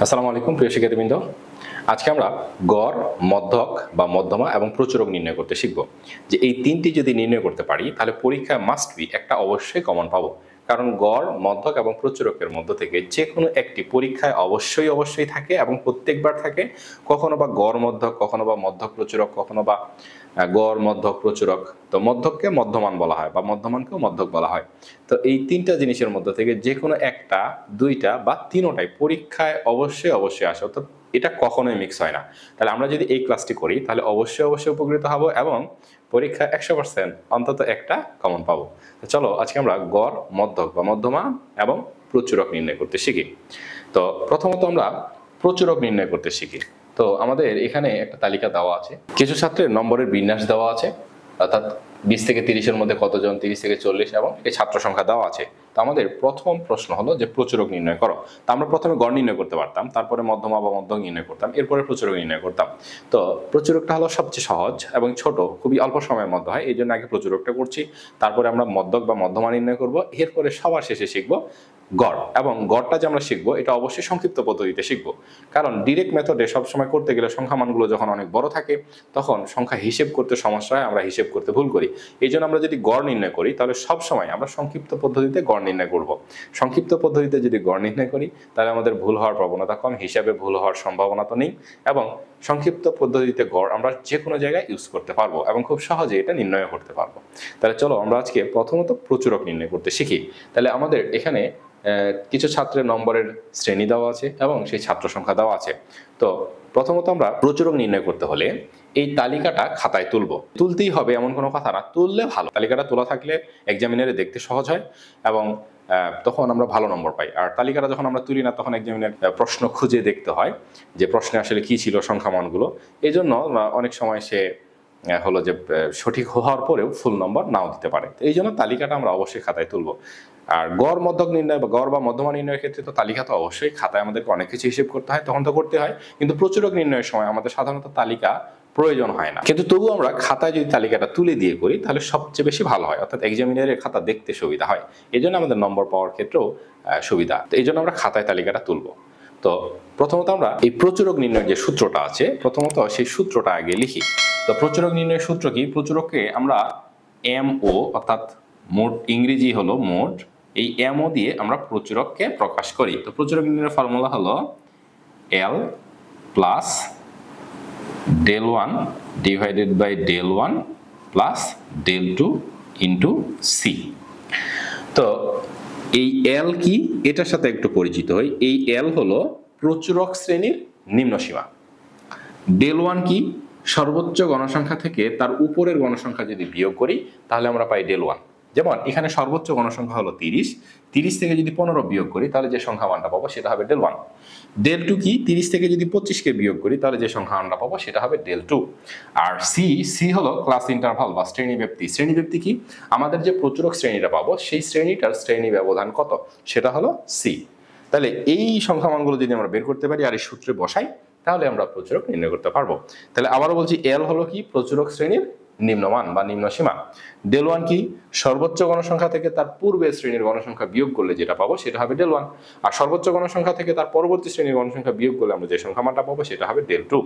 আসসালামু আলাইকুম প্রিয় শিক্ষার্থীবৃন্দ। আজকে আমরা গড়, মধ্যক বা মধ্যমা এবং প্রচুরক নির্ণয় করতে শিখব। যে এই তিনটি যদি নির্ণয় করতে পারি তাহলে পরীক্ষায় মাস্ট বি একটা অবশ্যই কমন পাবো। কারণ গড়, মধ্যক এবং প্রচুরকের মধ্য থেকে যে কোনো একটি পরীক্ষায় অবশ্যই থাকে এবং প্রত্যেকবার থাকে। কখনো বা গড় মধ্যক, কখনো বা মধ্যক প্রচুরক, কখনো বা গড় মধ্যক প্রচুরক। তো মধ্যককে মধ্যমান বলা হয় বা মধ্যমানকেও মধ্যক বলা হয়। তো এই তিনটা জিনিসের মধ্যে থেকে যে কোনো একটা, দুইটা বা তিনোটাই পরীক্ষায় অবশ্যই আসে, অর্থাৎ এটা কখনোই মিক্স হয় না। তাহলে আমরা যদি এই ক্লাসটি করি তাহলে অবশ্যই উপকৃত হব এবং পরীক্ষায় 100% অন্তত একটা কমন পাবো। চলো আজকে আমরা গড়, মধ্যক বা মধ্যমান এবং প্রচুরক নির্ণয় করতে শিখি। তো প্রথমত আমরা প্রচুরক নির্ণয় করতে শিখি। তো আমাদের এখানে একটা তালিকা দেওয়া আছে, কিছু ছাত্রের নম্বরের বিন্যাস দেওয়া আছে, অর্থাৎ 20 থেকে 30-এর মধ্যে কতজন, 30 থেকে 40 এবং এই ছাত্র সংখ্যা দেওয়া আছে। তো আমাদের প্রথম প্রশ্ন হলো যে প্রচুরক নির্ণয় করো। তো আমরা প্রথমে গড় নির্ণয় করতে পারতাম, তারপরে মধ্যমা বা মধ্যক নির্ণয় করতাম, এরপরে প্রচুরক নির্ণয় করতাম। তো প্রচুরকটা হলো সবচেয়ে সহজ এবং ছোট, খুবই অল্প সময়ের মধ্যে হয়, এই জন্য আগে প্রচুরকটা করছি, তারপরে আমরা মধ্যক বা মধ্যমা নির্ণয় করব, এরপরে সবার শেষে শিখবো গড়। এবং গড়টা যে আমরা শিখবো এটা অবশ্যই সংক্ষিপ্ত পদ্ধতিতে শিখবো, কারণ ডিরেক্ট মেথডে সবসময় করতে গেলে সংখ্যা মানগুলো যখন অনেক বড় থাকে তখন সংখ্যা হিসেব করতে সমস্যা হয়, আমরা হিসেব করতে ভুল করি। এই জন্য আমরা যদি গড় নির্ণয় করি তাহলে সবসময় আমরা সংক্ষিপ্ত পদ্ধতিতে গড় নির্ণয় করব। সংক্ষিপ্ত পদ্ধতিতে যদি গড় নির্ণয় করি তাহলে আমাদের ভুল হওয়ার প্রবণতা কম, হিসাবে ভুল হওয়ার সম্ভাবনা তো নেই, এবং সংক্ষিপ্ত পদ্ধতিতে গড় আমরা যে কোনো জায়গায় ইউজ করতে পারবো এবং খুব সহজে এটা নির্ণয় করতে পারবো। তাহলে চলো আমরা আজকে প্রথমত প্রচুরক নির্ণয় করতে শিখি। তাহলে আমাদের এখানে কিছু ছাত্রের নম্বরের শ্রেণী দেওয়া আছে এবং সেই ছাত্র সংখ্যা দেওয়া আছে। তো প্রথমত আমরা প্রচুরক নির্ণয় করতে হলে এই তালিকাটা খাতায় তুলতেই হবে এমন কোনো কথা না, তুললে ভালো। তালিকাটা তোলা থাকলে এক্সামিনারে দেখতে সহজ হয় এবং তখন আমরা ভালো নম্বর পাই। আর তালিকাটা যখন আমরা তুলি না তখন এক্সামিনার প্রশ্ন খুঁজে দেখতে হয় যে প্রশ্নে আসলে কি ছিল সংখ্যা মানগুলো। এই জন্য অনেক সময় সে হলো যে সঠিক হওয়ার পরেও ফুল নম্বর নাও দিতে পারে। এই জন্য তালিকাটা আমরা অবশ্যই খাতায় তুলব। আর গড়, মধ্যক নির্ণয় বা গড় বা মধ্যমা নির্ণয়ের ক্ষেত্রে তো তালিকা তো অবশ্যই খাতায় আমাদেরকে অনেক কিছু হিসেব করতে হয়, তখন তো করতে হয়, কিন্তু প্রচুরক নির্ণয়ের সময় আমাদের সাধারণত তালিকা প্রয়োজন হয় না। কিন্তু তবু আমরা খাতায় যদি তালিকাটা তুলে দিয়ে করি তাহলে সবচেয়ে বেশি ভালো হয়, অর্থাৎ এক্সামিনারের খাতা দেখতে সুবিধা হয়, এই জন্য আমাদের নম্বর পাওয়ার ক্ষেত্রেও সুবিধা। তো এই জন্য আমরা খাতায় তালিকাটা তুলব। তো প্রথমত আমরা এই প্রচুরক নির্ণয়ের যে সূত্রটা আছে, প্রথমত সেই সূত্রটা আগে লিখি। তো প্রচুরক নির্ণয়ের সূত্র কি? প্রচুরককে আমরা MO, অর্থাৎ মোট, ইংরেজি হলো মোট, এই MO দিয়ে আমরা প্রচুরককে প্রকাশ করি। তো প্রচুরক নির্ণয়ের ফর্মুলা হলো L plus del 1 divided by del 1 plus del 2 into C। তো এই L কি, এটার সাথে একটু পরিচিত হই। এই L হলো প্রচুরক শ্রেণীর নিম্নসীমা। del 1 কি? সর্বোচ্চ গণসংখ্যা থেকে তার উপরের গণসংখ্যা যদি বিয়োগ করি তাহলে আমরা পাই del 1। যেমন এখানে সর্বোচ্চ গণসংখ্যা হলো 30, 30 থেকে যদি 15 বিয়োগ করি তাহলে যে সংখ্যা মানটা পাবো সেটা হবে del 1। del 2 কি? 30 থেকে যদি 25-কে বিয়োগ করি তাহলে যে সংখ্যা মানটা পাবো সেটা হবে del 2। আর C হলো ক্লাস ইন্টারভাল বা শ্রেণীব্যাপ্তি। শ্রেণীব্যাপ্তি কি? আমাদের যে প্রচুরক শ্রেণীটা পাবো সেই শ্রেণীটার শ্রেণী ব্যবধান কত সেটা হলো C। তাহলে এই সংখ্যা মানগুলো যদি আমরা বের করতে পারি আর এই সূত্রে বসাই তাহলে আমরা প্রচুরক নির্ণয় করতে পারবো। তাহলে আবারও বলছি, L হলো কি? প্রচুরক শ্রেণীর নিম্নমান বা নিম্নসীমা। del 1 কি? সর্বোচ্চ গণসংখ্যা থেকে তার পূর্বের শ্রেণীর গণসংখ্যা বিয়োগ করলে যেটা পাবো সেটা হবে del 1। আর সর্বোচ্চ গণসংখ্যা থেকে তার পরবর্তী শ্রেণীর গণসংখ্যা বিয়োগ করলে আমরা যে সংখ্যা মানটা পাবো সেটা হবে del 2।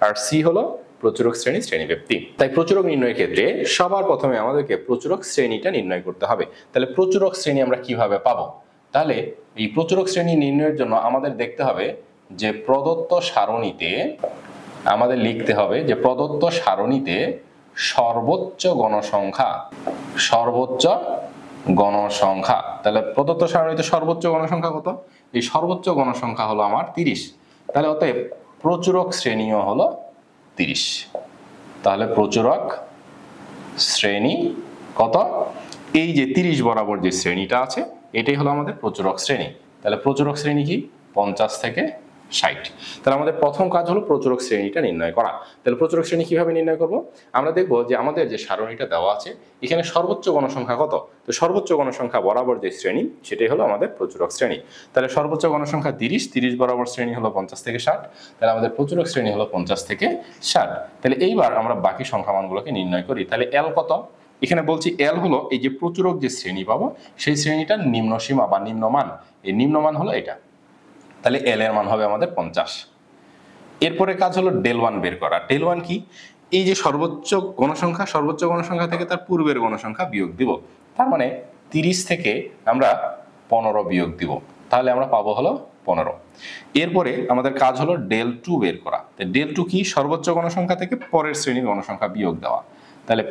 আর C হলো প্রচুরক শ্রেণী, শ্রেণীব্যাপ্তি। তাই প্রচুরক নির্ণয়ের ক্ষেত্রে সবার প্রথমে আমাদেরকে প্রচুরক শ্রেণীটা নির্ণয় করতে হবে। তাহলে প্রচুরক শ্রেণী আমরা কিভাবে পাবো? তাহলে এই প্রচুরক শ্রেণী নির্ণয়ের জন্য আমাদের দেখতে হবে যে প্রদত্ত সারণীতে আমাদের লিখতে হবে যে প্রদত্ত সারণীতে সর্বোচ্চ গণসংখ্যা। তাহলে প্রদত্ত সারণীতে সর্বোচ্চ গণসংখ্যা কত? এই সর্বোচ্চ গণসংখ্যা হলো আমার 30। তাহলে অতএব প্রচুরক শ্রেণীও হলো 30। তাহলে প্রচুরক শ্রেণী কত? এই যে 30 বরাবর যে শ্রেণীটা আছে এটাই হলো আমাদের প্রচুরক শ্রেণী। তাহলে প্রচুরক শ্রেণী কি? 50 থেকে 60। তাহলে আমাদের প্রথম কাজ হলো প্রচুরক শ্রেণীটা নির্ণয় করা। তাহলে প্রচুরক শ্রেণী কিভাবে নির্ণয় করব? আমরা দেখব যে আমাদের যে সারণীটা দেওয়া আছে এখানে সর্বোচ্চ গণসংখ্যা কত। তো সর্বোচ্চ গণসংখ্যা বরাবর যে শ্রেণী সেটাই হলো আমাদের প্রচুরক শ্রেণী। তাহলে সর্বোচ্চ গণসংখ্যা 30, 30 বরাবর শ্রেণী হলো 50 থেকে 60। তাহলে আমাদের প্রচুরক শ্রেণী হলো 50 থেকে 60। তাহলে এইবার আমরা বাকি সংখ্যা মানগুলোকে নির্ণয় করি। তাহলে L কত? এখানে বলছি L হলো এই যে প্রচুরক যে শ্রেণী পাবো সেই শ্রেণীটার নিম্নসীমা বা নিম্নমান। এই নিম্নমান হলো এটা। তাহলে এল এর মান হবে আমাদের 50। এরপরে কাজ হলো ডেল ওয়ান বের করা। ডেল ওয়ান কি? এই যে সর্বোচ্চ গণসংখ্যা থেকে তার পূর্বের গণসংখ্যা বিয়োগ দিব। তার মানে 30 থেকে আমরা 15 বিয়োগ দিব, তাহলে আমরা পাবো হলো 15। এরপরে আমাদের কাজ হলো ডেল টু বের করা। ডেল টু কি? সর্বোচ্চ গণসংখ্যা থেকে পরের শ্রেণীর গণসংখ্যা বিয়োগ দেওয়া। তাহলে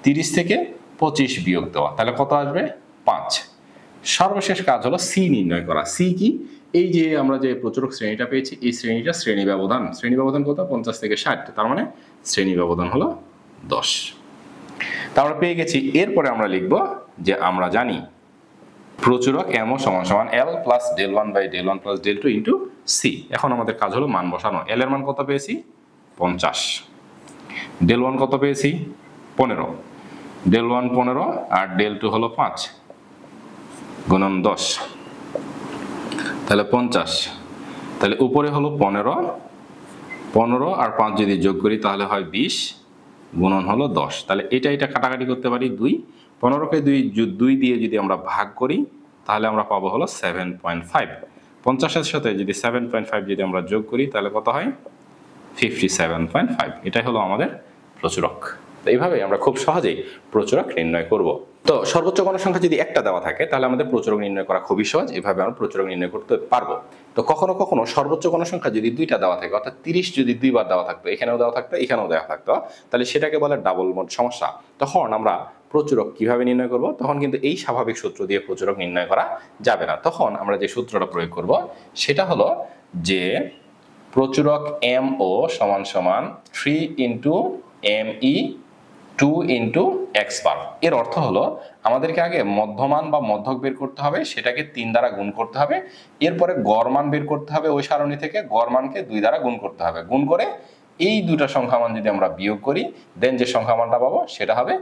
30 থেকে 25 বিয়োগ দেওয়া, তাহলে কত আসবে? 5। সর্বশেষ কাজ হলো সি নির্ণয় করা। সি কি? এই যে আমরা যে প্রচুরক শ্রেণীটা পেয়েছি, এই শ্রেণীটা শ্রেণী ব্যবধান কত? 50 থেকে 60, তার মানে শ্রেণী ব্যবধান হলো 10। তা আমরা পেয়ে গেছি। এরপরে আমরা লিখব যে আমরা জানি প্রচুরক এম সমান সমান L plus del one by del one plus del two into C. এখন আমাদের কাজ হলো মান বসানো। এল এর মান কত পেয়েছি? 50। ডেল ওয়ান কত পেয়েছি? 15। ডেল ওয়ান 15 আর ডেল টু হলো 5 গুণন 10, তাহলে 50। তাহলে উপরে হলো 15 আর 5 যদি যোগ করি তাহলে হয় 20 গুণন হলো 10। তাহলে এটা কাটাকাটি করতে পারি 2। 15কে 2 দিয়ে যদি আমরা ভাগ করি তাহলে আমরা পাবো হলো 7.5। 50-এর সাথে যদি 7.5 যদি আমরা যোগ করি তাহলে কত হয়? 57.5। এটাই হলো আমাদের প্রচুরক। তো এইভাবে আমরা খুব সহজেই প্রচুরক নির্ণয় করব। তো সর্বোচ্চ গণসংখ্যা যদি একটা দেওয়া থাকে তাহলে আমাদের প্রচুরক নির্ণয় করা খুবই সহজ। এভাবে আমরা প্রচুরক নির্ণয় করতে পারবো। তো কখনো কখনো সর্বোচ্চ গণসংখ্যা যদি 2টা দেওয়া থাকে, অর্থাৎ 30 যদি 2বার দেওয়া থাকতো, এখানেও দেওয়া থাকতো, এখানেও দেওয়া থাকতো, তাহলে সেটাকে বলে ডাবল মোড সমস্যা। তখন আমরা প্রচুরক কিভাবে নির্ণয় করব? তখন কিন্তু এই স্বাভাবিক সূত্র দিয়ে প্রচুরক নির্ণয় করা যাবে না। তখন আমরা যে সূত্রটা প্রয়োগ করব সেটা হলো যে প্রচুরক এম ও সমান সমান 3 into M E 2 into X bar. এর অর্থ হলো আমাদেরকে আগে মধ্যমান বা মধ্যক বের করতে হবে, সেটাকে 3 দ্বারা গুণ করতে হবে। এরপরে গড় মান বের করতে হবে, ওই সারণী থেকে গড় মানকে 2 দ্বারা গুণ করতে হবে। গুণ করে এই দুটা সংখ্যা মান যদি আমরা বিয়োগ করি, দেন যে সংখ্যা মানটা পাবো সেটা হবে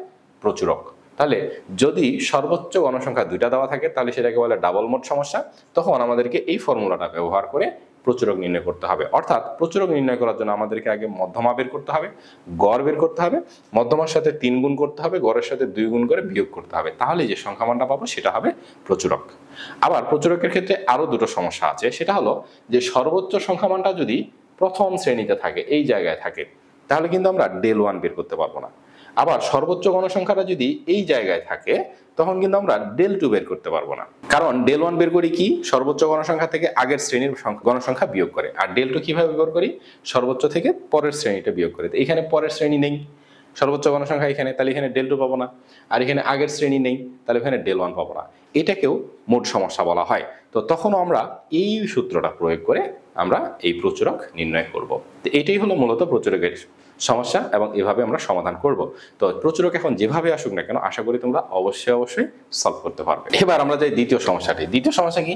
প্রচুরক। তাহলে যদি সর্বোচ্চ গণসংখ্যা 2টা দেওয়া থাকে তাহলে সেটাকে বলে ডাবল মোড সমস্যা। তখন আমাদেরকে এই ফর্মুলাটা ব্যবহার করে প্রচুরক নির্ণয় করতে হবে। অর্থাৎ প্রচুরক নির্ণয় করার জন্য আমাদেরকে আগে মধ্যমা বের করতে হবে, গড় বের করতে হবে, মধ্যমার সাথে 3 গুণ করতে হবে, গড়ের সাথে 2 গুণ করে বিয়োগ করতে হবে। তাহলে যে সংখ্যা মানটা পাবো সেটা হবে প্রচুরক। আবার প্রচুরকের ক্ষেত্রে আরো দুটো সমস্যা আছে। সেটা হলো যে সর্বোচ্চ সংখ্যা মানটা যদি প্রথম শ্রেণীতে থাকে, এই জায়গায় থাকে, তাহলে কিন্তু আমরা ডেল ওয়ান বের করতে পারবো না। আবার সর্বোচ্চ গণসংখ্যাটা যদি এই জায়গায় থাকে তখন কিন্তু আমরা ডেল টু বের করতে পারবো না। কারণ ডেল ওয়ান বের করি কি? সর্বোচ্চ গণসংখ্যা থেকে আগের শ্রেণীর গণসংখ্যা বিয়োগ করে। আর ডেল টু কিভাবে বের করি? সর্বোচ্চ থেকে পরের শ্রেণীটা বিয়োগ করে। এখানে পরের শ্রেণী নেই, সর্বোচ্চ গণসংখ্যা এখানে, তাহলে এখানে ডেল টু পাবো না। আর এখানে আগের শ্রেণী নেই, তাহলে এখানে ডেল ওয়ান পাবো না। এটাকেও মোট সমস্যা বলা হয়। তো তখনও আমরা এই সূত্রটা প্রয়োগ করে আমরা এই প্রচুরক নির্ণয় করব। তো এটাই হলো মূলত প্রচুরকের সমস্যা এবং এভাবে আমরা সমাধান করব। তো প্রচুরক এখন যেভাবে আসুক না কেন, আশা করি তোমরা অবশ্যই সলভ করতে পারবে। এবার আমরা যাই দ্বিতীয় সমস্যাটি। দ্বিতীয় সমস্যা কি?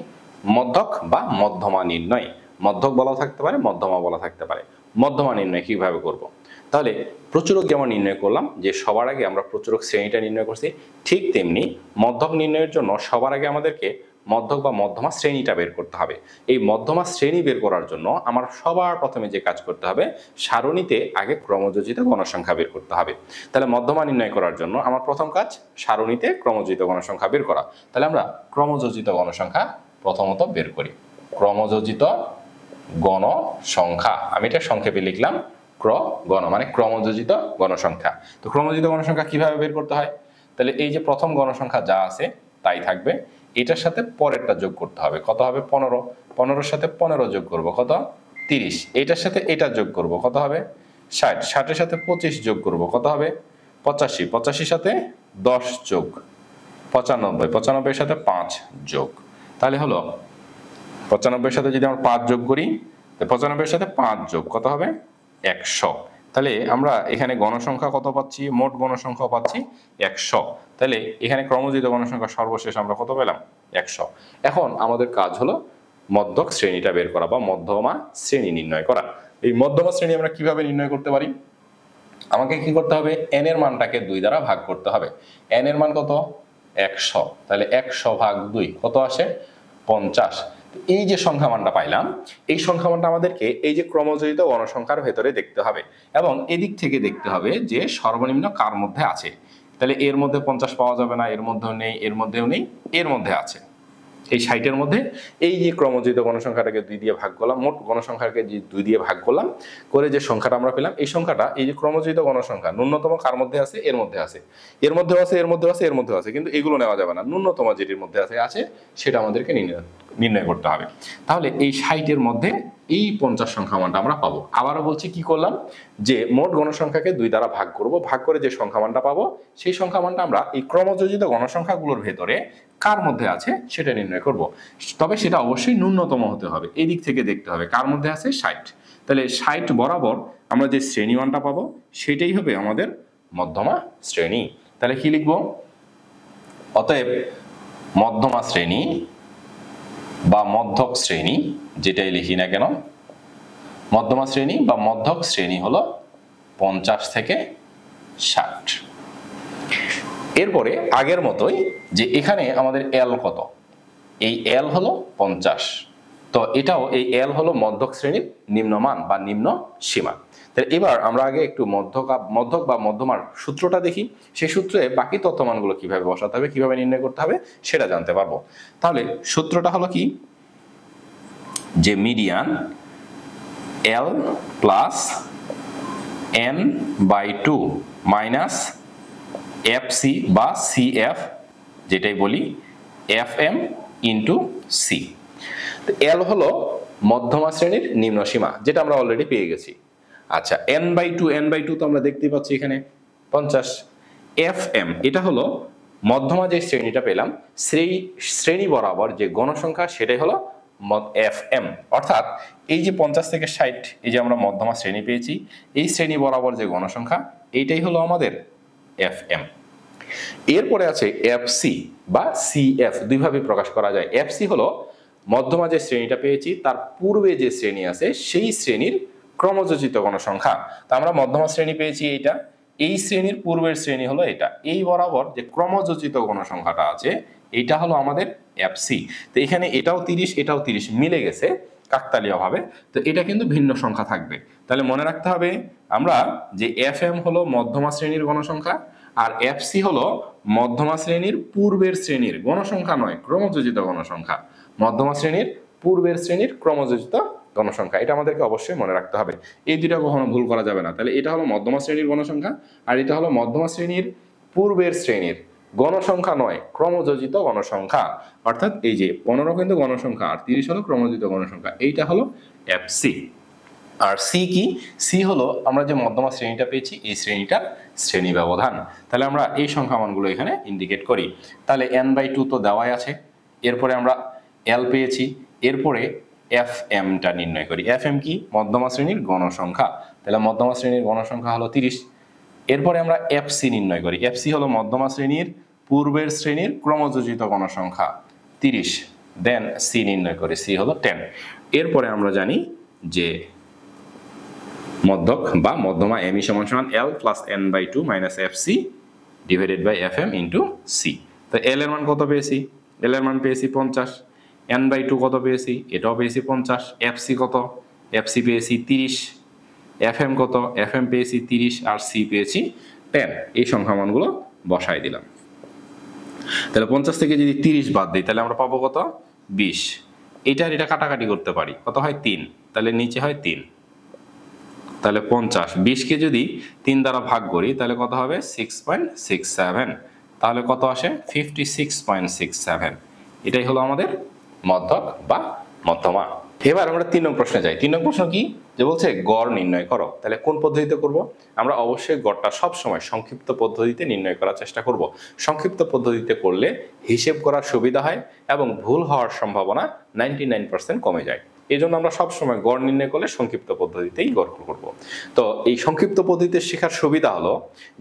মধ্যক বা মধ্যমা নির্ণয়। মধ্যক বলা থাকতে পারে, মধ্যমা বলা থাকতে পারে। মধ্যমা নির্ণয় কিভাবে করব? তাহলে প্রচুরক যেমন নির্ণয় করলাম যে সবার আগে আমরা প্রচুরক শ্রেণীটা নির্ণয় করছি, ঠিক তেমনি মধ্যক নির্ণয়ের জন্য সবার আগে আমাদেরকে মধ্যক বা মধ্যমা শ্রেণীটা বের করতে হবে। এই মধ্যমা শ্রেণী বের করার জন্য আমার সবার প্রথমে যে কাজ করতে হবে, সারণীতে আগে ক্রমযোজিত গণসংখ্যা বের করতে হবে। তাহলে মধ্যমা নির্ণয় করার জন্য আমার প্রথম কাজ সারণীতে ক্রমযোজিত গণসংখ্যা বের করা। তাহলে আমরা ক্রমযোজিত গণসংখ্যা প্রথমত বের করি। ক্রমযোজিত গণসংখ্যা, আমি এটা সংক্ষেপে লিখলাম গণ, মানে ক্রমযোজিত গণসংখ্যা। তো ক্রমযোজিত গণসংখ্যা কিভাবে বের করতে হয়? তাহলে এই যে প্রথম গণসংখ্যা যা আছে তাই থাকবে, এটার সাথে পরেরটা যোগ করতে হবে। কত হবে? 15। 15-এর সাথে 15 যোগ করব, কত? 30। এটার সাথে এটা যোগ করব, কত হবে? 60। 60-এর সাথে 25 যোগ করব, কত হবে? 85। 85-এর সাথে 10 যোগ 95। 95-এর সাথে 5 যোগ, তাহলে হলো 95-এর সাথে যদি আমরা 5 যোগ করি, 95-এর সাথে 5 যোগ কত হবে? 100। তাহলে আমরা এখানে গণসংখ্যা কত পাচ্ছি? মোট গণসংখ্যা পাচ্ছি 100। তাহলে এখানে ক্রমযোজিত গণসংখ্যা সর্বশেষ আমরা কত পেলাম? 100। এখন আমাদের কাজ হলো মধ্যক শ্রেণীটা বের করা বা মধ্যমা শ্রেণী নির্ণয় করা। এই মধ্যমা শ্রেণী আমরা কিভাবে নির্ণয় করতে পারি? আমাকে কি করতে হবে? n এর মানটাকে 2 দ্বারা ভাগ করতে হবে। n এর মান কত? 100। তাহলে 100 ভাগ 2 কত আসে? 50। এই যে সংখ্যা মানটা পাইলাম, এই সংখ্যা মানটা আমাদেরকে এই যে ক্রমযোজিত গণসংখ্যার ভেতরে দেখতে হবে এবং এদিক থেকে দেখতে হবে যে সর্বনিম্ন কার মধ্যে আছে। তাহলে এর মধ্যে 50 পাওয়া যাবে না, এর মধ্যেও নেই, এর মধ্যেও নেই, এর মধ্যে আছে। এই 60-এর মধ্যে এই যে ক্রমজিত গণসংখ্যাটাকে 2 দিয়ে ভাগ করলাম, মোট গণসংখ্যাকে যে 2 দিয়ে ভাগ করলাম, করে যে সংখ্যাটা আমরা পেলাম, এই সংখ্যাটা এই যে ক্রমজিত গণসংখ্যা ন্যূনতম কার মধ্যে আছে? এর মধ্যে আছে, এর মধ্যেও আছে, এর মধ্যেও আছে, এর মধ্যেও আছে, কিন্তু এগুলো নেওয়া যাবে না। ন্যূনতম যেটির মধ্যে আছে সেটা আমাদেরকে নির্ণয় করতে হবে। তাহলে এই 60-এর মধ্যে এই 50 সংখ্যা মানটা আমরা পাবো। আবারও বলছি, কি করলাম, যে মোট গণসংখ্যাকে 2 দ্বারা ভাগ করব, ভাগ করে যে সংখ্যা মানটা পাবো সেই সংখ্যা মানটা আমরা এই ক্রমযোজিত গণসংখ্যাগুলোর ভেতরে কার মধ্যে আছে সেটা নির্ণয় করব। তবে সেটা অবশ্যই ন্যূনতম হতে হবে, এই দিক থেকে দেখতে হবে কার মধ্যে আছে 60। তাহলে 60 বরাবর আমরা যে শ্রেণী মানটা পাবো সেটাই হবে আমাদের মধ্যমা শ্রেণী। তাহলে কি লিখবো? অতএব মধ্যমা শ্রেণী বা মধ্যক শ্রেণী, যেটাই লিখি না কেন, মধ্যমা শ্রেণী বা মধ্যক শ্রেণী হলো 50 থেকে 60। এরপরে আগের মতোই যে এখানে আমাদের এল কত, এই এল হলো 50, তো এটাও এই এল হলো মধ্যক শ্রেণীর নিম্নমান বা নিম্ন সীমা। তাহলে এবার আমরা আগে একটু মধ্যক বা মধ্যমার সূত্রটা দেখি, সেই সূত্রে বাকি তথ্যমানগুলো কিভাবে বসাতে হবে, কিভাবে নির্ণয় করতে হবে সেটা জানতে পারবো। তাহলে সূত্রটা হলো কি, যে মিডিয়ান এল প্লাস n/2 মাইনাস এফসি বা সিএফ, যেটাই বলি এফএম ইন্টু সি। এল হলো মধ্যমা শ্রেণীর নিম্ন সীমা, যেটা আমরা অলরেডি পেয়ে গেছি। আচ্ছা, n/2 তো আমরা দেখতেই পাচ্ছি এখানে 50। এফএম এটা হলো মধ্যমা যে শ্রেণীটা পেলাম, সেই শ্রেণী বরাবর যে গণসংখ্যা সেটাই হলো এফএম। অর্থাৎ এই যে 50 থেকে 60, এই যে আমরা মধ্যমা শ্রেণী পেয়েছি, এই শ্রেণী বরাবর যে গণসংখ্যা এইটাই হলো আমাদের এফএম। এরপরে আছে এফসি বা সিএফ, দুইভাবে প্রকাশ করা যায়। এফসি হলো মধ্যমা যে শ্রেণীটা পেয়েছি তার পূর্বে যে শ্রেণী আছে সেই শ্রেণীর ক্রমযোজিত গণসংখ্যা। তা আমরা মধ্যমা শ্রেণী পেয়েছি এইটা, এই শ্রেণীর পূর্বের শ্রেণী হলো এটা, এই বরাবর যে ক্রমযোজিত গণসংখ্যাটা আছে এইটা হলো আমাদের এফসি। তো এখানে এটাও 30, এটাও 30 মিলে গেছে কাকতালীয় ভাবে, তো এটা কিন্তু ভিন্ন সংখ্যা থাকবে। তাহলে মনে রাখতে হবে আমরা যে এফএম হলো মধ্যমা শ্রেণীর গণসংখ্যা, আর এফসি হলো মধ্যমা শ্রেণীর পূর্বের শ্রেণীর গণসংখ্যা নয়, ক্রমযোজিত গণসংখ্যা। মধ্যমা শ্রেণীর পূর্বের শ্রেণীর ক্রমযোজিত গণসংখ্যা, এটা আমাদেরকে অবশ্যই মনে রাখতে হবে, এই দুইটা কখনো ভুল করা যাবে না। তাহলে এটা হলো মধ্যমা শ্রেণীর গণসংখ্যা, আর এটা হলো মধ্যমা শ্রেণীর পূর্বের শ্রেণীর গণসংখ্যা নয়, ক্রমযোজিত গণসংখ্যা। অর্থাৎ এই যে 15 কিন্তু গণসংখ্যা আর 30 হলো ক্রমযোজিত গণসংখ্যা, এইটা হলো এফসি। আর সি কি? সি হলো আমরা যে মধ্যমা শ্রেণীটা পেয়েছি এই শ্রেণীটার শ্রেণী ব্যবধান। তাহলে আমরা এই সংখ্যা মানগুলো এখানে ইন্ডিকেট করি। তাহলে n/2 তো দেওয়াই আছে, এরপরে আমরা এল পেয়েছি, এরপরে এফ এমটা নির্ণয় করি। এফ এম কি? মধ্যমা শ্রেণীর গণসংখ্যা। তাহলে মধ্যমা শ্রেণীর গণসংখ্যা হলো 30। এরপরে আমরা এফসি নির্ণয় করি। এফসি হলো মধ্যমা শ্রেণীর পূর্বের শ্রেণীর ক্রমযোজিত গণসংখ্যা 30, দেন সি নির্ণয় করি, সি হলো 10। এরপরে আমরা জানি যে মধ্যক বা মধ্যমা এম ই সমান L plus n/2 minus F C divided by F M into C. তো এল এর মান কত পেয়েছি? এল এর মান পেয়েছি 50। n/2 কত পেয়েছি? এটাও পেয়েছি 50। এফসি কত? এফসি পেয়েছি 30। এফএম কত? এফএম পেয়েছি 30 আর সি পেয়েছি 10। এই সংখ্যা মানগুলো বসাই দিলাম। তাহলে 50 থেকে যদি 30 বাদ দিই তাহলে আমরা পাবো কত? 20। এটার এটা কাটাকাটি করতে পারি, কত হয়? 3। তাহলে নিচে হয় 3। তাহলে 50, 20কে যদি 3 দ্বারা ভাগ করি তাহলে কত হবে? 6.67। তাহলে কত আসে? 56.67। এটাই হলো আমাদের মধ্যক বা মধ্যমা। এবার আমরা 3 নং প্রশ্নে যাই। 3 নং প্রশ্ন কি? যে বলছে গড় নির্ণয় করো। তাহলে কোন পদ্ধতিতে করব? আমরা অবশ্যই গড়টা সবসময় সংক্ষিপ্ত পদ্ধতিতে নির্ণয় করার চেষ্টা করব। সংক্ষিপ্ত পদ্ধতিতে করলে হিসেব করার সুবিধা হয় এবং ভুল হওয়ার সম্ভাবনা 99% কমে যায়। এই জন্য আমরা সবসময় গড় নির্ণয় করলে সংক্ষিপ্ত পদ্ধতিতেই গড় করব। তো এই সংক্ষিপ্ত পদ্ধতিতে শেখার সুবিধা হলো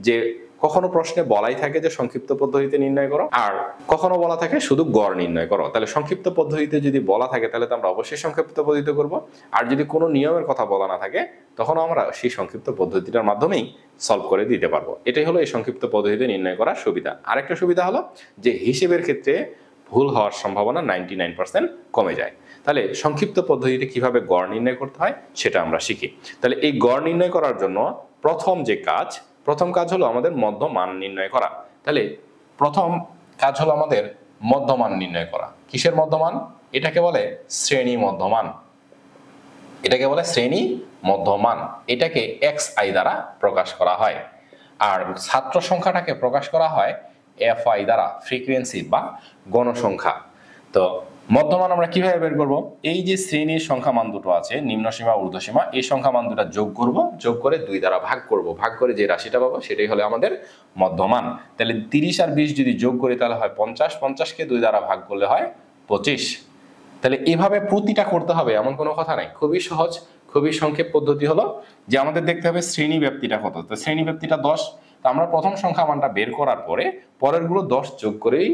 যে কখনো প্রশ্নে বলাই থাকে যে সংক্ষিপ্ত পদ্ধতিতে নির্ণয় করো, আর কখনো বলা থাকে শুধু গড় নির্ণয় করো। তাহলে সংক্ষিপ্ত পদ্ধতিতে যদি বলা থাকে তাহলে তো আমরা অবশ্যই সংক্ষিপ্ত পদ্ধতিতে করব, আর যদি কোনো নিয়মের কথা বলা না থাকে তখন আমরা সেই সংক্ষিপ্ত পদ্ধতিটার মাধ্যমেই সলভ করে দিতে পারবো। এটাই হলো এই সংক্ষিপ্ত পদ্ধতিতে নির্ণয় করার সুবিধা। আরেকটা সুবিধা হলো যে হিসেবের ক্ষেত্রে ভুল হওয়ার সম্ভাবনা 99% কমে যায়। তাহলে সংক্ষিপ্ত পদ্ধতিতে কিভাবে গড় নির্ণয় করতে হয় সেটা আমরা শিখি। তাহলে এই গড় নির্ণয় করার জন্য প্রথম কাজ হলো আমাদের মধ্য মান নির্ণয় করা। তাহলে প্রথম কাজ হলো আমাদের মধ্যমান নির্ণয় করা। কিসের মধ্যমান? এটাকে বলে শ্রেণী মধ্যমান। এটাকে বলে শ্রেণী মধ্যমান। এটাকে xi দ্বারা প্রকাশ করা হয়। আর ছাত্র সংখ্যাটাকে প্রকাশ করা হয় fi দ্বারা, ফ্রিকোয়েন্সি বা গণসংখ্যা। তো মধ্যমান আমরা কিভাবে বের করব? এই যে শ্রেণীর সংখ্যা মান দুটো আছে, নিম্ন সীমা ঊর্ধ্ব সীমা, এই সংখ্যা মান দুটো যোগ করব, যোগ করে 2 দ্বারা ভাগ করব, ভাগ করে যে রাশিটা পাবো সেটাই হলো আমাদের মধ্যমান। তাহলে 30 আর 20 যদি যোগ করি তাহলে হয় 50, 50 কে 2 দ্বারা ভাগ করলে হয় 25। তাহলে এভাবে প্রতিটা করতে হবে এমন কোনো কথা নাই, খুবই সহজ, খুবই সংক্ষেপ পদ্ধতি হলো যে আমাদের দেখতে হবে শ্রেণী ব্যাপ্তিটা কত। তো শ্রেণী ব্যাপ্তিটা 10। তো আমরা প্রথম সংখ্যা মানটা বের করার পরে পরের গুলো 10 যোগ করেই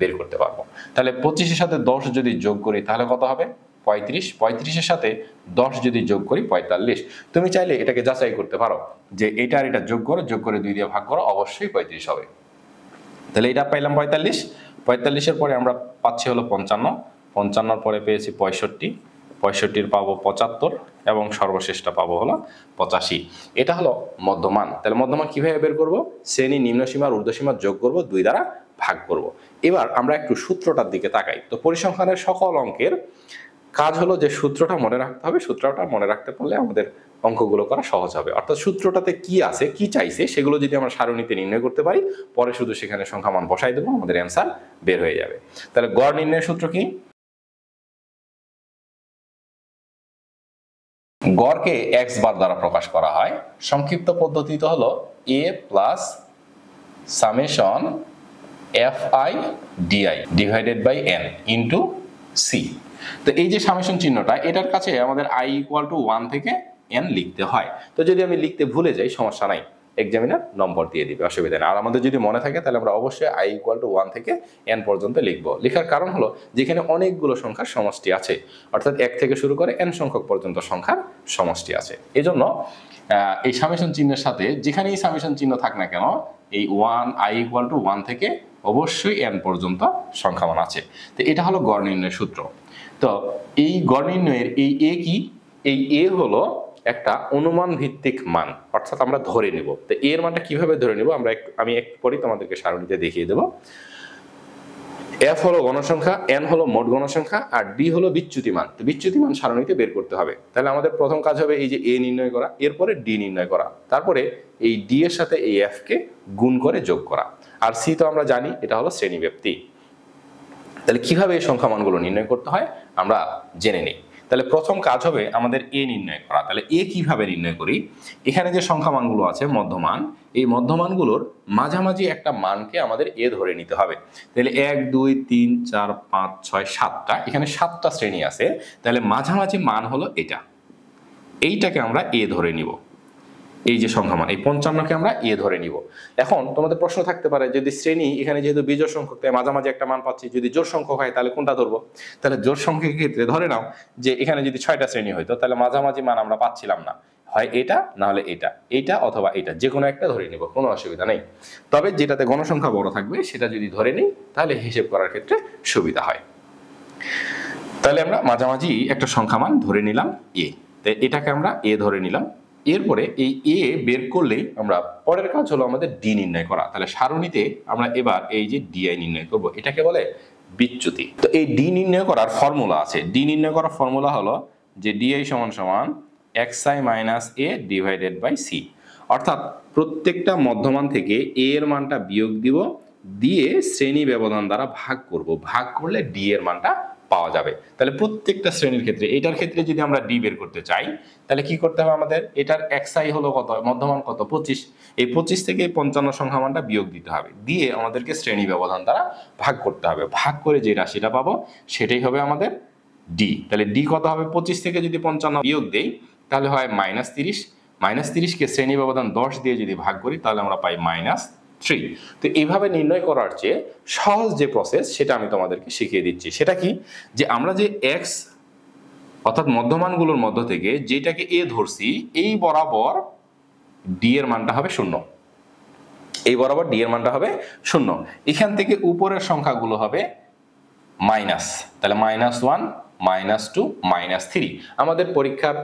বের করতে পারবো। তাহলে 25 এর সাথে 10 যদি যোগ করি তাহলে কত হবে? 35। 35 এর সাথে 10 যদি যোগ করি 45। তুমি চাইলে এটাকে যাচাই করতে পারো যে এটা আর এটা যোগ করো, যোগ করে 2 দিয়ে ভাগ করো, অবশ্যই 35 হবে। তাহলে এটা পাইলাম 45। 45 এর পরে আমরা পাচ্ছি হলো 55। 55 পরে পেয়েছি 65। 65 পাবো 75 এবং সর্বশেষটা পাবো হলো 85। এটা হলো মধ্যমান। তাহলে মধ্যমান কিভাবে বের করব? শ্রেণী নিম্ন সীমা আর ঊর্ধ্ব সীমা যোগ করব, 2 দ্বারা ভাগ করব। এবার আমরা একটু সূত্রটার দিকে তাকাই। তো পরিসংখ্যানের সকল অঙ্কের কাজ হলো যে সূত্রটা মনে রাখতে হবে। সূত্রটা মনে রাখতে পারলে আমাদের অঙ্কগুলো করা সহজ হবে। অর্থাৎ সূত্রটাতে কি আছে, কি চাইছে, সেগুলো যদি আমরা সারণীতে নির্ণয় করতে পারি, পরে শুধু সেখানে সংখ্যা মান বসাই দেবো, আমাদের অ্যান্সার বের হয়ে যাবে। তাহলে গড় নির্ণয়ের সূত্র কি? গড়কে x বার দ্বারা প্রকাশ করা হয়। সংক্ষিপ্ত পদ্ধতিতে হলো a plus summation fi di divided by n into c। তো এই যে সামেশন চিহ্নটা, এটার কাছে আমাদের i ইকুয়াল টু 1 থেকে n লিখতে হয়। তো যদি আমি লিখতে ভুলে যাই সমস্যা নাই, এক্সামিনার নম্বর দিয়ে দিবে, অসুবিধা নেই। আর আমাদের যদি মনে থাকে তাহলে আমরা অবশ্যই i ইকুয়াল টু 1 থেকে n পর্যন্ত লিখবো। লেখার কারণ হলো যেখানে অনেকগুলো সংখ্যার সমষ্টি আছে, অর্থাৎ 1 থেকে শুরু করে n সংখ্যক পর্যন্ত সংখ্যার সমষ্টি আছে। এজন্য এই সামেশন চিহ্নের সাথে যেখানেই সামেশন চিহ্ন থাক না কেন, এই i ইকুয়াল টু 1 থেকে অবশ্যই n পর্যন্ত সংখ্যা মান আছে। তো এটা হলো গড় নির্ণয়ের সূত্র। তো এই গড় নির্ণয়ের এই a কি? এই a হলো একটা অনুমান ভিত্তিক মান, অর্থাৎ আমরা ধরে নিব। তো এর মানটা কিভাবে ধরে নিব আমি একটু পরে তোমাদেরকে সারণীতে দেখিয়ে দেব। f হলো গণসংখ্যা, n হলো মোট গণসংখ্যা, আর d হলো বিচ্যুতি মান। তো বিচ্যুতি মান সারণীতে বের করতে হবে। তাহলে আমাদের প্রথম কাজ হবে এই যে a নির্ণয় করা, এরপরে d নির্ণয় করা, তারপরে এই d এর সাথে এই f কে গুণ করে যোগ করা। আর c তো আমরা জানি এটা হলো শ্রেণীব্যাপ্তি। তাহলে কিভাবে এই সংখ্যা মানগুলো নির্ণয় করতে হয় আমরা জেনে নিই। তাহলে প্রথম কাজ হবে আমাদের a নির্ণয় করা। তাহলে a কিভাবে নির্ণয় করি? এখানে যে সংখ্যা মানগুলো আছে মধ্যমান, এই মধ্যমানগুলোর মাঝামাঝি একটা মানকে আমাদের a ধরে নিতে হবে। তাহলে 1 2 3 4 5 6 7টা, এখানে 7টা শ্রেণী আছে। তাহলে মাঝামাঝি মান হলো এটা, এইটাকে আমরা a ধরে নিব। এই যে সংখ্যা মান, এই 55কে আমরা a ধরে নিব। এখন তোমাদের প্রশ্ন থাকতে পারে, যদি শ্রেণী এখানে যেহেতু বিজোড় সংখ্যক, তাই মাঝামাঝি একটা মান পাচ্ছি, যদি জোড় সংখ্যক হয় তাহলে কোনটা ধরবো? তাহলে জোড় সংখ্যকের ক্ষেত্রে ধরে নাও যে এখানে যদি 6টা শ্রেণী হইতো, তাহলে মাঝামাঝি মান আমরা পাচ্ছিলাম না, হয় এটা না হলে এটা, এইটা অথবা এটা, যে কোনো একটা ধরে নিব, কোনো অসুবিধা নেই। তবে যেটাতে গণসংখ্যা বড় থাকবে সেটা যদি ধরে নিই তাহলে হিসেব করার ক্ষেত্রে সুবিধা হয়। তাহলে আমরা মাঝামাঝি একটা সংখ্যা মান ধরে নিলাম a, তাই এটাকে আমরা a ধরে নিলাম। এরপরে এই a বের করলেই আমরা পরের কাজ হলো আমাদের d নির্ণয় করা। তাহলে সারণীতে আমরা এবার এই যে di নির্ণয় করব, এটাকে বলে বিচ্যুতি। তো এই d নির্ণয় করার ফর্মুলা আছে। d নির্ণয় করার ফর্মুলা হলো যে di সমান সমান xi minus a divided by c। অর্থাৎ প্রত্যেকটা মধ্যমান থেকে a এর মানটা বিয়োগ দিব, দিয়ে শ্রেণী ব্যবধান দ্বারা ভাগ করব, ভাগ করলে d এর মানটা পাওয়া যাবে। তাহলে প্রত্যেকটা শ্রেণীর ক্ষেত্রে, এটার ক্ষেত্রে যদি আমরা d বের করতে চাই তাহলে কি করতে হবে আমাদের? এটার xi হলো কত, মধ্যমান কত 25, এই 25 থেকে 55 সংখ্যা মানটা বিয়োগ দিতে হবে, দিয়ে আমাদেরকে শ্রেণী ব্যবধান দ্বারা ভাগ করতে হবে, ভাগ করে যে রাশিটা পাবো সেটাই হবে আমাদের d। তাহলে d কত হবে? 25 থেকে যদি 55 বিয়োগ দেই তাহলে হয় -30, -30কে শ্রেণী ব্যবধান 10 দিয়ে যদি ভাগ করি তাহলে আমরা পাই -3। তো এইভাবে নির্ণয় করার চেয়ে সহজ যে প্রসেস সেটা আমি তোমাদেরকে শিখিয়ে দিচ্ছি। সেটা কি? যে আমরা যে x অর্থাৎ মধ্যমানগুলোর মধ্য থেকে যেটাকে a ধরছি, এই বরাবর d এর মানটা হবে 0, এই বরাবর d এর মানটা হবে 0। এখান থেকে উপরের সংখ্যাগুলো হবে মাইনাস, তাহলে -1 -2 -3। আমাদের পরীক্ষার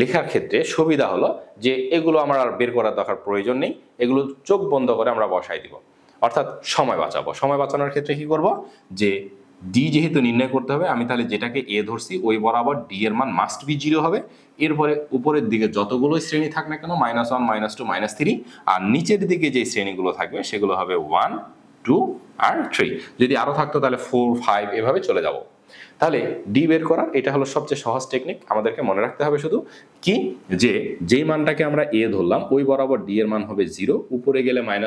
লেখার ক্ষেত্রে সুবিধা হলো যে এগুলো আমার আর বের করার দরকার প্রয়োজন নেই, এগুলো চোখ বন্ধ করে আমরা বসাই দিব। অর্থাৎ সময় বাঁচাবো। সময় বাঁচানোর ক্ষেত্রে কি করব, যে ডি যেহেতু নির্ণয় করতে হবে, আমি তাহলে যেটাকে এ ধরছি ওই বরাবর ডি এর মান মাস্ট বি 0 হবে। এরপরে উপরের দিকে যতগুলো শ্রেণী থাক না কেন -1 -2 -3, আর নিচের দিকে যে শ্রেণীগুলো থাকবে সেগুলো হবে 1 2 আর 3। যদি আরো থাকতো তাহলে 4 5 এভাবে চলে যাব। তাহলে ডি বের করার এটা হলো সবচেয়ে সহজ টেকনিক। আমাদেরকে মনে রাখতে হবে শুধু কি, যে যেই মানটাকে আমরা এ ধরলাম ওই বরাবর ডি এর মান হবে 0, উপরে গেলে -1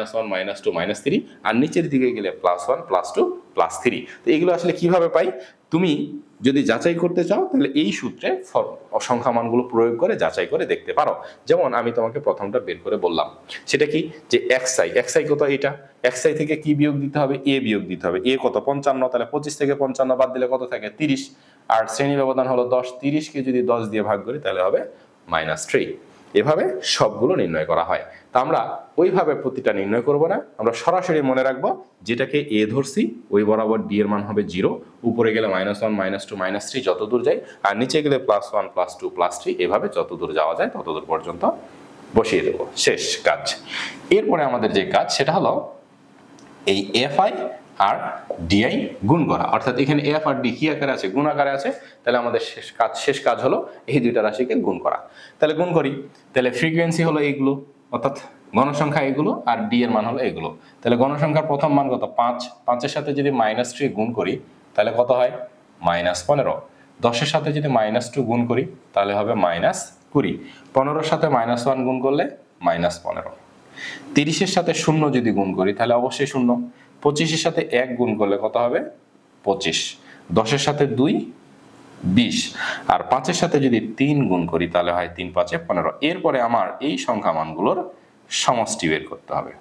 -2 -3, আর নিচের দিকে গেলে +1 +2 +3। তো এগুলো আসলে কিভাবে পাই, তুমি যদি যাচাই করতে চাও তাহলে এই সূত্রে সংখ্যা মানগুলো প্রয়োগ করে যাচাই করে দেখতে পারো। যেমন আমি তোমাকে প্রথমটা বের করে বললাম, সেটা কি, যে xi কত, এটা xi থেকে কি বিয়োগ দিতে হবে, এ বিয়োগ দিতে হবে। এ কত 55, তাহলে 25 থেকে 55 বাদ দিলে কত থাকে 30, আর শ্রেণী ব্যবধান হলো 10, 30কে যদি 10 দিয়ে ভাগ করি তাহলে হবে -3। এভাবে সবগুলো নির্ণয় করা হয়। তা আমরা ওইভাবে প্রতিটা নির্ণয় করব না, আমরা সরাসরি মনে রাখবো যেটাকে এ ধরছি ওই বরাবর ডি এর মান হবে 0, উপরে গেলে -1 -2 -3 যত দূর যায়, আর নিচে গেলে +1 +2 +3, এভাবে যত দূর যাওয়া যায় তত দূর পর্যন্ত বসিয়ে দেবো, শেষ কাজ। এরপরে আমাদের যে কাজ সেটা হলো এই এফআই আর ডিআই গুণ করা, অর্থাৎ এখানে এফ আর ডি কি আকারে আছে, গুণ আকারে আছে। তাহলে আমাদের শেষ কাজ হলো এই দুইটা রাশিকে গুণ করা। তাহলে গুণ করি, তাহলে ফ্রিকোয়েন্সি হলো এইগুলো, অর্থাৎ গণসংখ্যা এগুলো, আর ডি এর মান হলো এগুলো। তাহলে গণসংখ্যার প্রথম মান কত 5, 5-এর সাথে যদি -3 গুণ করি তাহলে কত হয় -15, 10-এর সাথে যদি -2 গুণ করি তাহলে হবে -20, 15-এর সাথে -1 গুণ করলে -15, 30-এর সাথে 0 যদি গুণ করি তাহলে অবশ্যই 0, 25-এর সাথে 1 গুণ করলে কত হবে 25, 10-এর সাথে 2 20, আর 5-এর সাথে যদি 3 গুণ করি তাহলে হয় 3 5 15। এরপরে আমার এই সংখ্যা মানগুলোর সমষ্টি বের করতে হবে।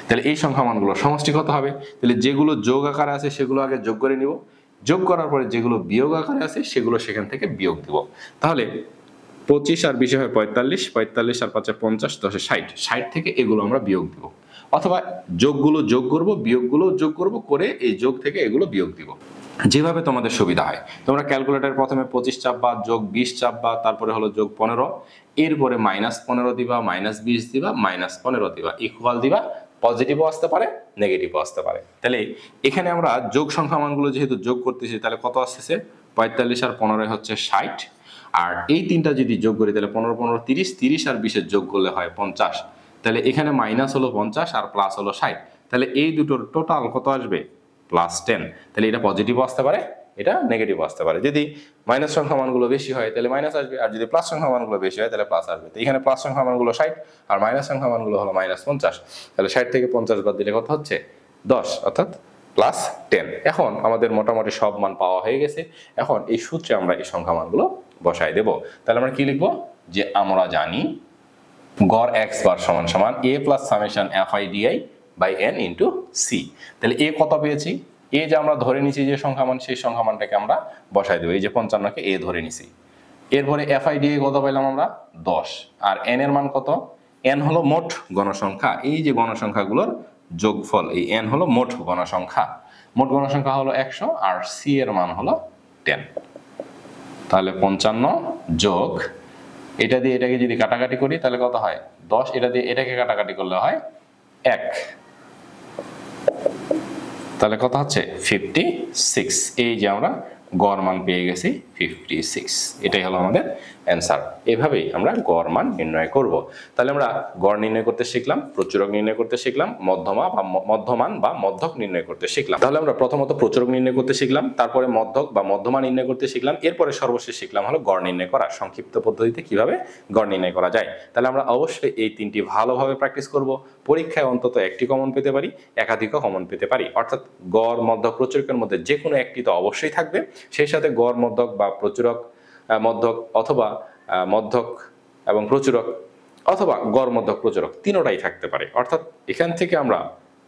তাহলে এই সংখ্যা মানগুলোর সমষ্টি কত হবে, তাহলে যেগুলো যোগ আকারে আছে সেগুলো আগে যোগ করে নিব, যোগ করার পরে যেগুলো বিয়োগ আকারে আছে সেগুলো সেখান থেকে বিয়োগ দিব। তাহলে 25 আর 20 হয় 45, 45 আর 5 50, 10 60, 60 থেকে এগুলো আমরা বিয়োগ দিব, অথবা যোগগুলো যোগ করব বিয়োগগুলো যোগ করব, করে এই যোগ থেকে এগুলো বিয়োগ দিব, যেভাবে তোমাদের সুবিধা হয়। তোমরা ক্যালকুলেটর প্রথমে 25 চাপবা, যোগ 20 চাপবা, তারপরে হলো যোগ 15, এরপরে -15 দিবা, -20 দিবা, -15 দিবা, ইকুয়াল দিবা, পজিটিভও আসতে পারে নেগেটিভও আসতে পারে। তাহলে এখানে আমরা যোগ সংখ্যা মানগুলো যেহেতু যোগ করতেছি তাহলে কত আসতেছে 45 আর 15 হচ্ছে 60, আর এই তিনটা যদি যোগ করি তাহলে 15 15 30, 30 আর 20 যোগ করলে হয় 50। তাহলে এখানে মাইনাস হলো 50 আর প্লাস হলো 60, তাহলে এই দুটোর টোটাল কত আসবে +10। তাহলে এটা পজিটিভও আসতে পারে, এটা নেগেটিভও আসতে পারে। যদি মাইনাস সংখ্যা মানগুলো বেশি হয় তাহলে মাইনাস আসবে, আর যদি প্লাস সংখ্যা মানগুলো বেশি হয় তাহলে প্লাস আসবে। তো এখানে প্লাস সংখ্যা মানগুলো 60 আর মাইনাস সংখ্যা মানগুলো হলো -50, তাহলে 60 থেকে 50 বাদ দিলে কত হচ্ছে 10, অর্থাৎ +10। এখন আমাদের মোটামুটি সব মান পাওয়া হয়ে গেছে। এখন এই সূত্রে আমরা এই সংখ্যা মানগুলো বসাই দেব। তাহলে আমরা কি লিখবো, যে আমরা জানি গড় x বার সমান সমান a plus summation fi di by n into C. তাহলে এ কত পেয়েছি, এ যে আমরা ধরে নিছি যে সংখ্যা মান, সেই সংখ্যা মানটাকে আমরা বসাই দেবো। এই যে 55কে এ ধরে নিছি। এরপরে fi di কত পেলাম আমরা 10, আর n এর মান কত, n হলো মোট গণসংখ্যা, এই যে গণসংখ্যাগুলোর যোগফল, এই n হলো মোট গণসংখ্যা, মোট গণসংখ্যা হলো 100, আর সি এর মান হলো 10। তাহলে 55 যোগ এটা দিয়ে এটাকে যদি কাটাকাটি করি তাহলে কত হয় 10, এটা দিয়ে এটাকে কাটাকাটি করলে হয় 1, তাহলে কত হচ্ছে 56। এই যে আমরা গড় মান পেয়ে গেছি 56, এটাই হলো আমাদের অ্যান্সার। এভাবেই আমরা গড় মান নির্ণয় করব। তাহলে আমরা গড় নির্ণয় করতে শিখলাম, প্রচুরক নির্ণয় করতে শিখলাম, মধ্যমান বা মধ্যক নির্ণয় করতে শিখলাম। তাহলে আমরা প্রথমত প্রচুরক নির্ণয় করতে শিখলাম, তারপরে মধ্যক বা মধ্যমান নির্ণয় করতে শিখলাম, এরপরে সর্বশেষ শিখলাম হলো গড় নির্ণয় করা, সংক্ষিপ্ত পদ্ধতিতে কিভাবে গড় নির্ণয় করা যায়। তাহলে আমরা অবশ্যই এই তিনটি ভালোভাবে প্র্যাকটিস করব, পরীক্ষায় অন্তত একটি কমন পেতে পারি, একাধিকও কমন পেতে পারি, অর্থাৎ গড় মধ্যক প্রচুরকের মধ্যে যে কোনো একটি তো অবশ্যই থাকবে, সেই সাথে গড় মধ্যক বা প্রচুরক মধ্যক, অথবা মধ্যক এবং প্রচুরক, অথবা গড় মধ্যক প্রচুরক, তিনোটাই থাকতে পারে। অর্থাৎ এখান থেকে আমরা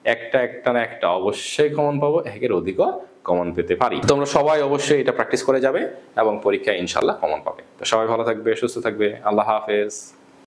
একটা না একটা অবশ্যই কমন পাবো, একের অধিকও কমন পেতে পারি। তোমরা সবাই অবশ্যই এটা প্র্যাকটিস করে যাবে এবং পরীক্ষায় ইনশাল্লাহ কমন পাবে। তো সবাই ভালো থাকবে, সুস্থ থাকবে, আল্লাহ হাফেজ।